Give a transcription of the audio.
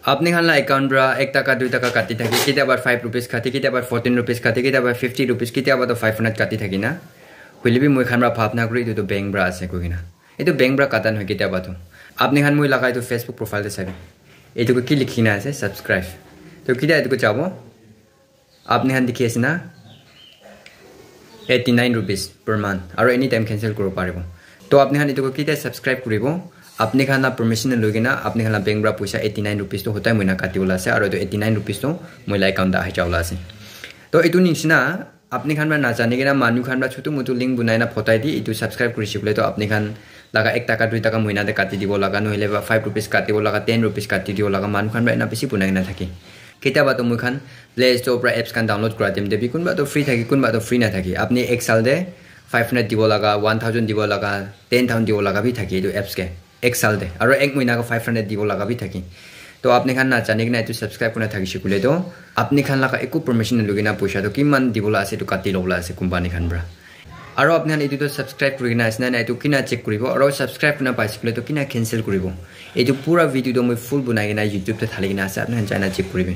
আপনি খান account bra 1 টাকা 2 টাকা কাটি থাকি কিতাবার 5 রুপিস কাটি কিতাবার 14 রুপিস কাটি কিতাবার 50 রুপিস কিতাবার তো 500 কাটি থাকি না হইলেবি মই খানরা ভাবনা করি তো ব্যাংক ব্রা আছে কইনা এটো ব্যাংক ব্রা কাটা নহয় কিতাবা তো আপনি খান মই লাগাই তো ফেসবুক প্রোফাইল দে চাবি এটুকু কি লিখিনা আছে সাবস্ক্রাইব তো কিটা এটুকু যাব আপনি খান দেখি আছে না 89 rupees per month আৰু এনি টাইম ক্যান্সেল কৰিব পাৰিব তো আপনি খান এটুকু কিটা সাবস্ক্ৰাইব কৰিব আপনি খানা পাৰমিশন লগিনা আপনি খানা ব্যাংক ব্ৰা পয়সা 89 rupees তো হতাই মইনা কাটিবলা আছে আৰু এটো 89 rupees তো মইলা একাউন্ট আহি যাওলা আছে তো এটো নিছিনা আপনি খানবা না জানি কিনা মানু খানবা ছোট মটো লিংক বুনাইনা ফটাই দি এটো সাবস্ক্রাইব কৰিছিবলে তো আপনি খান লাগা 1 টাকা 2 টাকা মইনাতে কাটি দিব লাগা নহলে 5 rupees কাটিব লাগা 10 rupees কাটি দিব লাগা মানু খানবা এনা বেছি বুনাই না থাকে কেতাবা তো মই খান প্লে স্টোর পৰা এপস কান ডাউনলোড কৰা দিম দেবি কোনবা তো ফ্রি থাকি কোনবা তো ফ্রি না থাকি আপনি এক সাল দে 500 দিব লাগা 1000 দিব লাগা 10000 দিব লাগা বি থাকি এটো এপস কে এক সাল দে আৰু এক মহিনা को 500 দিব লাগা বি থাকি তো আপনি খান না জানি কিনা এটো সাবস্ক্রাইব কোনা থাকি শিকুলে তো আপনি খান লাগা একো পারমিশন লগিনা পয়সা তো কিমান দিবলা আছে তো কাটি লবলা আছে কোম্পানি খান ব্রা আৰু আপনি খান এটো সাবস্ক্ৰাইব কৰিনা আছে না এটো কিনা চেক কৰিব আৰু সাবস্ক্ৰাইব কোনা পাইছিলে তো কিনা ক্যান্সেল কৰিব এটো পুরা ভিডিও তো মই ফুল বনাই কিনা ইউটিউব তে ঢালি কিনা আছে আপনি জানা চেক কৰিবে